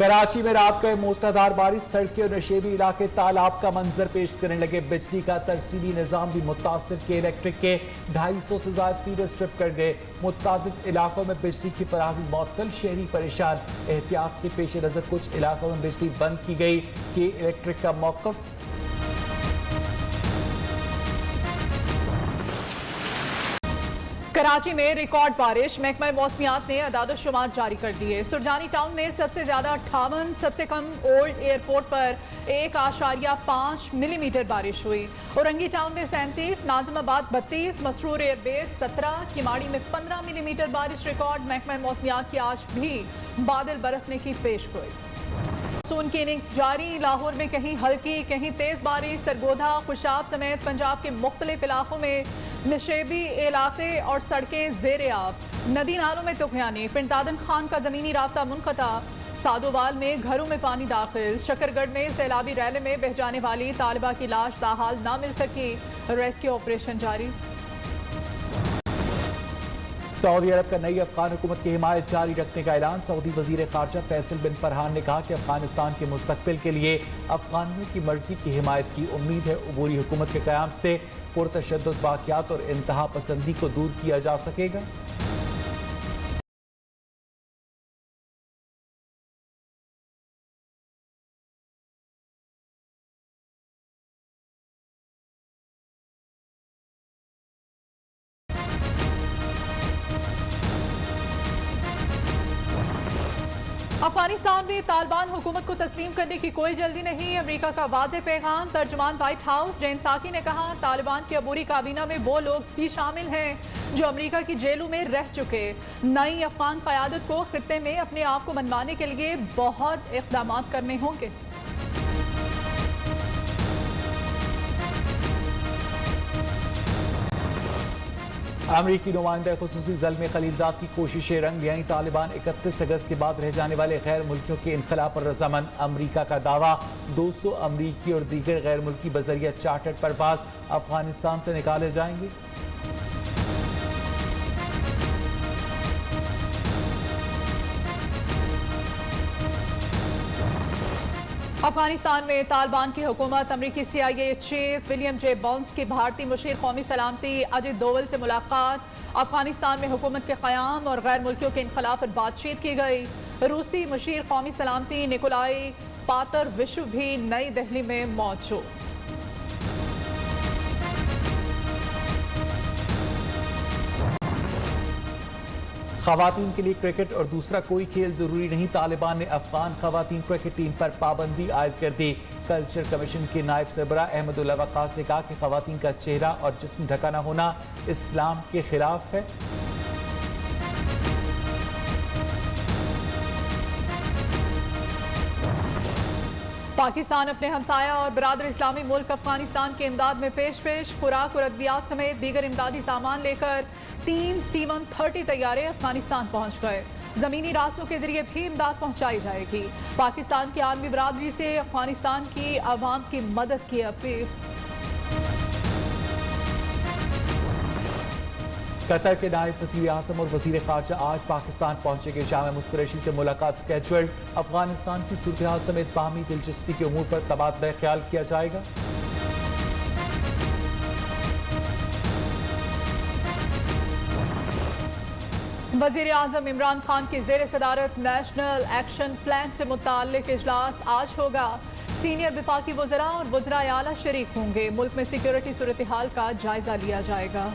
कराची में रात को मूसलाधार बारिश, सड़कें और नशेबी इलाके तालाब का मंजर पेश करने लगे। बिजली का तरसीली निजाम भी मुतासर के। इलेक्ट्रिक के 250 से ज्यादा फीडर स्ट्रिप कर गए। मुताबिक इलाकों में बिजली की फराहमी मुअत्तल, शहरी परेशान। एहतियात के पेश नजर कुछ इलाकों में बिजली बंद की गई कि इलेक्ट्रिक का मौकफ। कराची में रिकॉर्ड बारिश, महकमा मौसमियात ने अदाद-ओ-शुमार जारी कर दिए। सुरजानी टाउन में सबसे ज्यादा 58, सबसे कम ओल्ड एयरपोर्ट पर 1.5 मिलीमीटर बारिश हुई। औरंगी टाउन में 37, नाजिमाबाद 32, मसरूर एयरबेस 17, किमाड़ी में 15 मिलीमीटर बारिश रिकॉर्ड। महकमा मौसमियात की आज भी बादल बरसने की पेशगोई। मानसून की इनिंग जारी, लाहौर में कहीं हल्की कहीं तेज बारिश। सरगोधा, खुशाब समेत पंजाब के मुख्तलिफ इलाकों में नशेबी इलाके और सड़कें ज़ेरे आब। नदी नालों में तुगयानी, पिंटादन खान का ज़मीनी रास्ता मुनक़ता। सादोवाल में घरों में पानी दाखिल। शकरगढ़ में सैलाबी रैली में बह जाने वाली तालिबा की लाश ताहाल ना मिल सकी, रेस्क्यू ऑपरेशन जारी। सऊदी अरब का नई अफगान हुकूमत की हिमायत जारी रखने का ऐलान। सऊदी वजीर खारजा फैसल बिन फरहान ने कहा कि अफगानिस्तान के मुस्तकबिल के लिए अफगानियों की मर्जी की हिमायत की उम्मीद है। अबूरी हुकूमत के क़याम से पुरतशद्दुद वाक़यात और इंतहा पसंदी को दूर किया जा सकेगा। अफगानिस्तान में तालिबान हुकूमत को तस्लीम करने की कोई जल्दी नहीं, अमेरिका का वाज़े पैगाम। तर्जुमान व्हाइट हाउस जैन साकी ने कहा, तालिबान की अबूरी काबीना में वो लोग भी शामिल हैं जो अमेरिका की जेलों में रह चुके। नई अफगान क़यादत को खित्ते में अपने आप को मनवाने के लिए बहुत इक़दाम करने होंगे। अमरीकी नुमाइंदा खुसूसी ज़ल्म खलीलजाद की कोशिशें रंग लीं। तालिबान 31 अगस्त के बाद रह जाने वाले गैर मुल्कियों के इनखला पर रजामंद। अमरीका का दावा, 200 अमरीकी और दीगर गैर मुल्की बजरिया चार्टर्ड परवाज अफगानिस्तान से निकाले जाएंगे। अफगानिस्तान में तालिबान की हुकूमत, अमरीकी CIA chief William J Burns की भारतीय मुशीर कौमी सलामती अजित डोवल से मुलाकात। अफगानिस्तान में हुकूमत के क़याम और गैर मुल्कियों के इनखला पर बातचीत की गई। रूसी मुशीर कौमी सलामती निकोलाई पातरविशु भी नई दिल्ली में मौजूद। खवातीन के लिए क्रिकेट और दूसरा कोई खेल जरूरी नहीं। तालिबान ने अफगान खवातीन क्रिकेट टीम पर पाबंदी आयद कर दी। कल्चर कमीशन के नायब सरबराह अहमदुल्लाह वक्कास ने कहा कि खवातीन का चेहरा और जिस्म ढका न होना इस्लाम के खिलाफ है। पाकिस्तान अपने हमसाया और बरादर इस्लामी मुल्क अफगानिस्तान की इमदाद में पेश खुराक और अद्वियात समेत दीगर इमदादी सामान लेकर 3 C-130 तैयारे अफगानिस्तान पहुंच गए। जमीनी रास्तों के जरिए भी इमदाद पहुंचाई जाएगी। पाकिस्तान की आलमी बरादरी से अफगानिस्तान की आवाम की मदद की अपील। कतर के नायब वज़ीर आज़म और वज़ीर ख़ारजा आज पाकिस्तान पहुंचेंगे। शाह महमूद कुरैशी से मुलाकात स्केड्यूल्ड। अफगानिस्तान की सूरत हाल समेत बाहमी दिलचस्पी के उमूर पर तबादला ख्याल किया जाएगा। वज़ीर आज़म इमरान खान की ज़ेर सदारत नेशनल एक्शन प्लान से मुताल्लिक इजलास आज होगा। सीनियर विफाकी वज़रा और वज़राए आला शरीक होंगे। मुल्क में सिक्योरिटी सूरत हाल का जायजा लिया जाएगा।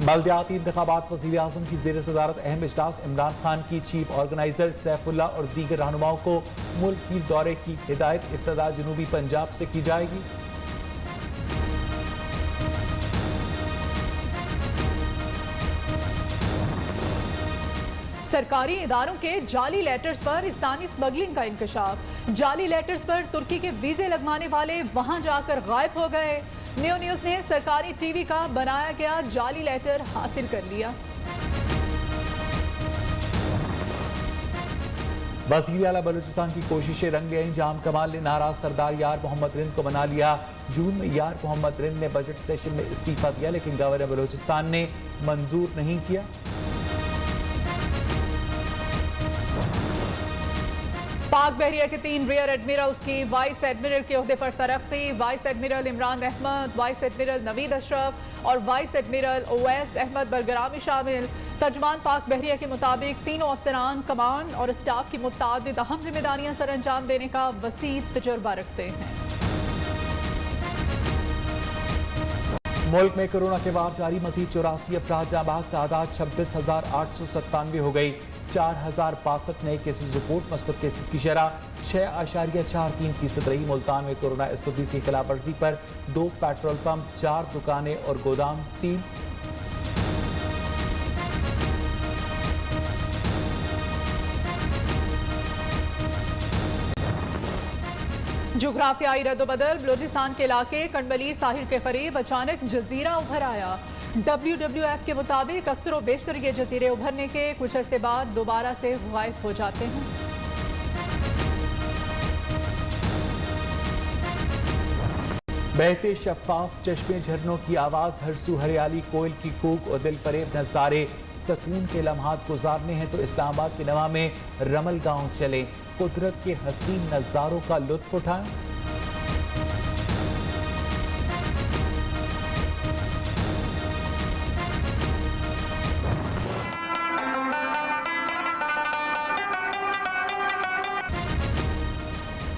बल्दियाती इंतखाबात, वज़ीर आज़म की ज़ेर सदारत अहम इजलास। इमरान खान की चीफ ऑर्गेनाइजर सैफुल्ला और दीगर रहनुमाओं को मुल्क की दौरे की हिदायत। इब्तदा जनूबी पंजाब से की जाएगी। सरकारी इदारों के जाली लेटर्स पर इस्लामी स्मगलिंग का इंकशाफ। जाली लेटर्स पर तुर्की के वीजे लगवाने वाले वहां जाकर गायब हो गए। न्यू न्यूज ने सरकारी टीवी का बनाया गया जाली लेटर हासिल कर लिया। वज़ीर आला बलूचिस्तान की कोशिशें रंग ले आईं। जाम कमाल ने नाराज सरदार यार मोहम्मद रिंद को मना लिया। जून में यार मोहम्मद रिंद ने बजट सेशन में इस्तीफा दिया, लेकिन गवर्नर बलूचिस्तान ने मंजूर नहीं किया। पाक बहरिया के 3 रियर एडमिरल्स की वाइस एडमिरल के ओहदे पर तरक्की। Vice admiral Imran Ahmed, vice admiral Naveed Ashraf और वाइस एडमिरल ओवैस अहमद बरगरामी शामिल। तर्जमान पाक बहरिया के मुताबिक तीनों अफसरान कमांड और स्टाफ की मुताबिद अहम जिम्मेदारियां सर अंजाम देने का वसी तजुर्बा रखते हैं। मुल्क में कोरोना के वार जारी, मजीद 84 अफराद जाँ बहक, तादाद 26,897 हो गई। 4,062 नए केसेस रिपोर्ट, मस्बत केसेस की शरह 6.43% रही। मुल्तान में कोरोना SOPs की खिलाफ वर्जी पर 2 पेट्रोल पंप, 4 दुकानें और गोदाम सील। जोग्राफियाई रद्दोबदल, बलूचिस्तान के इलाके कंडमलीर साहिल के करीब अचानक जजीरा उभर आया। WWF के मुताबिक अक्सर व बेशतर ये जजीरे उभरने के कुछ अरसे बाद दोबारा से गायब हो जाते हैं। बहते शफाफ चश्मे, झरनों की आवाज, हरसू हरियाली, कोयल की कूक और दिल फरेब नजारे। सकून के लम्हात गुजारने हैं तो इस्लामाबाद के नवा में रमल गांव चलें, कुदरत के हसीन नजारों का लुत्फ उठाएं।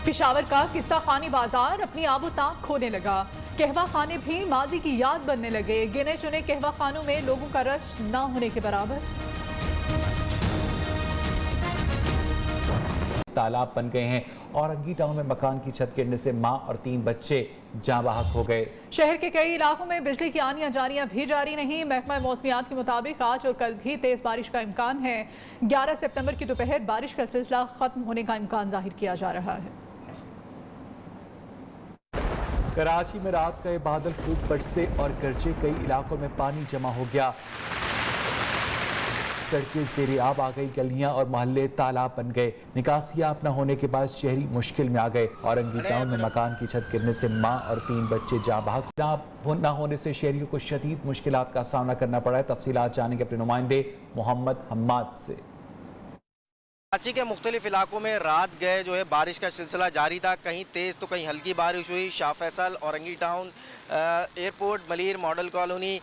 पिशावर का किस्सा खानी बाजार अपनी आबोताब खोने लगा। कहवा खाने भी माजी की याद बनने लगे। गिने चुने कहवा खानों में लोगों का रश ना होने के बराबर। तालाब बन गए हैं। औरंगी टाउन में मकान की छत गिरने से मां और 3 बच्चे जाँ बहक हो गए। शहर के कई इलाकों में बिजली की आनियां जानियां भी जारी नहीं। महकमा मौसमियात के मुताबिक आज और कल भी तेज बारिश का इम्कान है। 11 सितंबर की दोपहर बारिश का सिलसिला खत्म होने का इम्कान जाहिर किया जा रहा है। कराची में रात गए बादल खूब बरसे और गरजे, कई इलाकों में पानी जमा हो गया। सड़कें ज़ेरे आब आ गई, गलियां और मोहल्ले तालाब बन गए। निकासियाब न होने के बाद शहरी मुश्किल में आ गए। औरंगी टाउन में मकान की छत गिरने से मां और 3 बच्चे जाँ बहक। न होने से शहरियों को शदीद मुश्किलात का सामना करना पड़ा है। तफसीलात जानेंगे अपने नुमाइंदे मोहम्मद हम्माद से। कराची के मुख्तलिफ इलाकों में रात गए जो है बारिश का सिलसिला जारी था। कहीं तेज़ तो कहीं हल्की बारिश हुई। Shah Faisal, Orangi town, airport, Malir, model colony,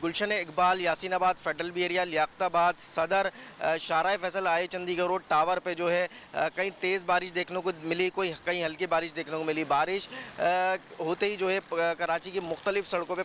Gulshan Iqbal, Yasinabad, federal B area, Liaquatabad, Saddar, Shahrah Faisal, आए चंडीगढ़ रोड, टावर पे जो है कहीं तेज़ बारिश देखने को मिली, कहीं हल्की बारिश देखने को मिली। बारिश होते ही जो है कराची की मुख्तलिफ सड़कों पे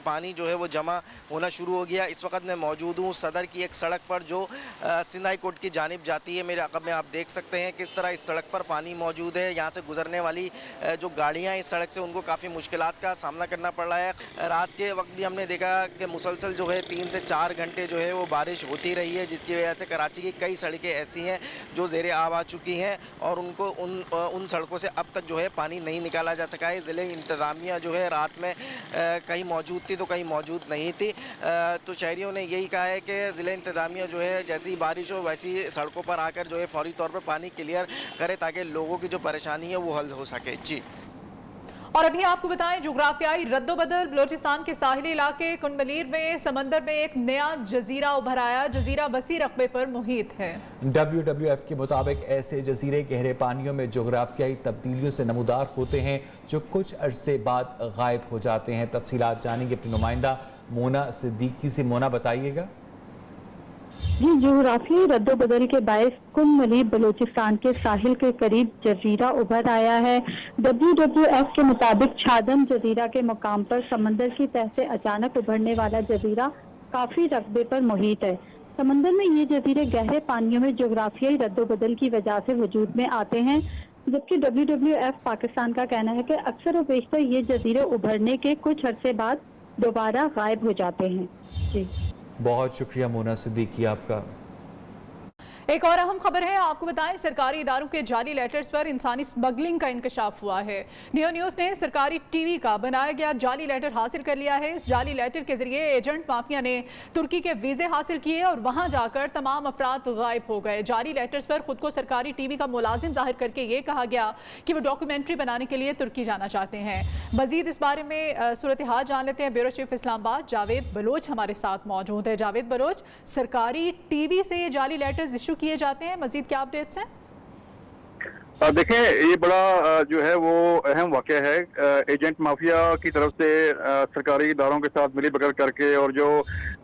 पानी जो है वो जमा होना शुरू हो गया। इस वक्त मैं मौजूद हूँ सदर की एक सड़क पर जो सिंध हाई कोर्ट की जानिब जाती है। मेरे अक़ब में आप देख सकते हैं किस तरह इस सड़क पर पानी मौजूद है। यहाँ से गुजरने वाली जो गाड़ियाँ इस सड़क से उनको काफ़ी मुश्किलात का सामना करना पड़ रहा है। रात के वक्त भी हमने देखा कि मुसलसल जो है 3 से 4 घंटे जो है वो बारिश होती रही है, जिसकी वजह से कराची की कई सड़कें ऐसी हैं जो ज़ेरे आब आ चुकी हैं और उनको उन सड़कों से अब तक जो है पानी नहीं निकाला जा सका है। ज़िले इंतज़ामिया जो है रात में कहीं मौजूद थी तो कहीं मौजूद नहीं थी। तो शहरियों ने यही कहा है कि ज़िले इंतज़ामिया जो है जैसी बारिश हो वैसी सड़कों पर आकर जो है फौरी तौर पर पानी क्लियर करे ताकि लोगों की जो परेशानी है वो हल हो सके। जी, और अभी आपको बताएं जोग्राफियाई रद्दोबदल, बलूचिस्तान के साहिली इलाके कुंडमलीर में समंदर में एक नया जजीरा उभर आया। जजीरा वसी रकबे पर मुहित है। WWF के मुताबिक ऐसे जजीरे गहरे पानियों में जोग्राफियाई तब्दीलियों से नमूदार होते हैं जो कुछ अरसे बाद गायब हो जाते हैं। तफसीलात जानेंगे अपनी नुमाइंदा मोना सिद्दीकी से। मोना, बताइएगा। जी, जोग्राफियाई रद्दोबदल के बायस कुंडमलीर बलूचिस्तान के साहिल के करीब जजीरा उभर आया है। WWF के मुताबिक छादम जजीरा के मुकाम पर समंदर की तह से अचानक उभरने वाला जजीरा काफी रकबे पर मुहित है। समंदर में ये जजीरे गहरे पानियों में जोग्राफियाई रद्दोबदल की वजह से वजूद में आते हैं, जबकि WWF पाकिस्तान का कहना है कि अक्सर और बेशतर ये जजीरे उभरने के कुछ अरसे बाद दोबारा गायब हो जाते हैं। जी, बहुत शुक्रिया मोना सिद्दीकी आपका। एक और अहम खबर है, आपको बताएं सरकारी इदारों के जाली लेटर्स पर इंसानी स्मगलिंग का इंकशाफ हुआ है। नियो न्यूज़ ने सरकारी टीवी का बनाया गया जाली लेटर हासिल कर लिया है। इस जाली लेटर के जरिए एजेंट माफिया ने तुर्की के वीजे हासिल किए और वहां जाकर तमाम अफराद गायब हो गए। जाली लेटर्स पर खुद को सरकारी टीवी का मुलाजिम जाहिर करके ये कहा गया कि वो डॉक्यूमेंट्री बनाने के लिए तुर्की जाना चाहते हैं। मजीद इस बारे में सूरत हाल जान लेते हैं। ब्यूरो चीफ इस्लामाबाद जावेद बलोच हमारे साथ मौजूद है। जावेद बलोच, सरकारी टीवी से ये जाली लेटर्स इशू किए जाते हैं, मजीद क्या अपडेट्स हैं? देखें, ये बड़ा जो है वो अहम वाक़या है। एजेंट माफिया की तरफ से सरकारी इदारों के साथ मिली भगत करके और जो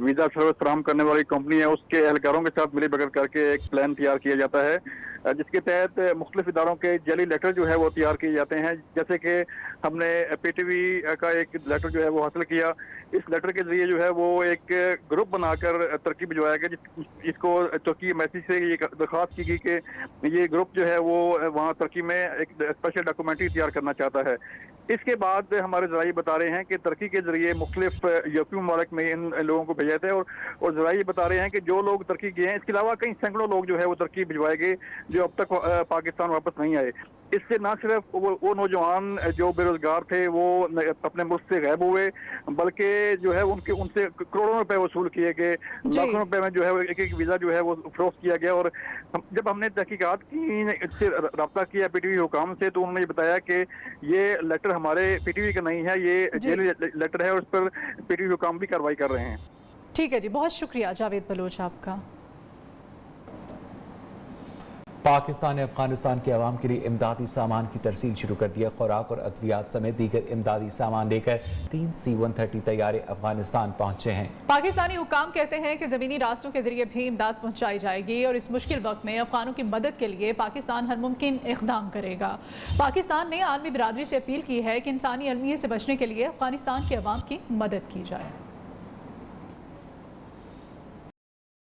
वीज़ा सर्विस फराहम करने वाली कंपनी है उसके एहलकारों के साथ मिली भगत करके एक प्लान तैयार किया जाता है, जिसके तहत मुख्तलिफ इदारों के जाली लेटर जो है वो तैयार किए जाते हैं। जैसे कि हमने PTV का एक लेटर जो है वो हासिल किया। इस लेटर के जरिए जो है वो एक ग्रुप बनाकर तुर्की भिजवाया गया, जिसको तुर्की मैसेज से ये दरख्वास्त की गई कि ये ग्रुप जो है वो वहाँ तुर्की में एक स्पेशल डॉक्यूमेंट्री तैयार करना चाहता है। इसके बाद हमारे ज़राई बता रहे हैं कि तुर्की के जरिए मुख्तलिफ यूरोपीय ममालिक में इन लोगों को भेजा जाता है और ज़राई बता रहे हैं कि जो लोग तुर्की गए हैं, इसके अलावा कई सैकड़ों लोग जो है वो तुर्की भिजवाए गए जो अब तक पाकिस्तान वापस नहीं आए। इससे न सिर्फ वो नौजवान जो बेरोजगार थे वो अपने मुल्क से गायब हुए, बल्कि जो है उनसे करोड़ों रुपए वसूल किए गए, लाखों रुपए में जो है एक एक वीज़ा जो है वो फरोख्त किया गया। और जब हमने तहकीकात की, इससे रब्ता किया PTV हुकाम से, तो उन्होंने बताया कि ये लेटर हमारे PTV का नहीं है, ये जेल लेटर है और उस पर PTV हुकाम भी कार्रवाई कर रहे हैं। ठीक है जी, बहुत शुक्रिया जावेद बलोच आपका। पाकिस्तान ने अफगानिस्तान के अवाम के लिए इमदादी सामान की तरसील शुरू कर दिया। खुराक और अद्वियात समेत दीगर इमदादी सामान लेकर 3 C-130 तैयारे अफगानिस्तान पहुंचे हैं। पाकिस्तानी हुकाम कहते हैं कि ज़मीनी रास्तों के जरिए भी इमदाद पहुंचाई जाएगी और इस मुश्किल वक्त में अफगानों की मदद के लिए पाकिस्तान हर मुमकिन इक़दाम करेगा। पाकिस्तान ने आलमी बिरादरी से अपील की है कि इंसानी अलमियत से बचने के लिए अफगानिस्तान के अवाम की मदद की जाए।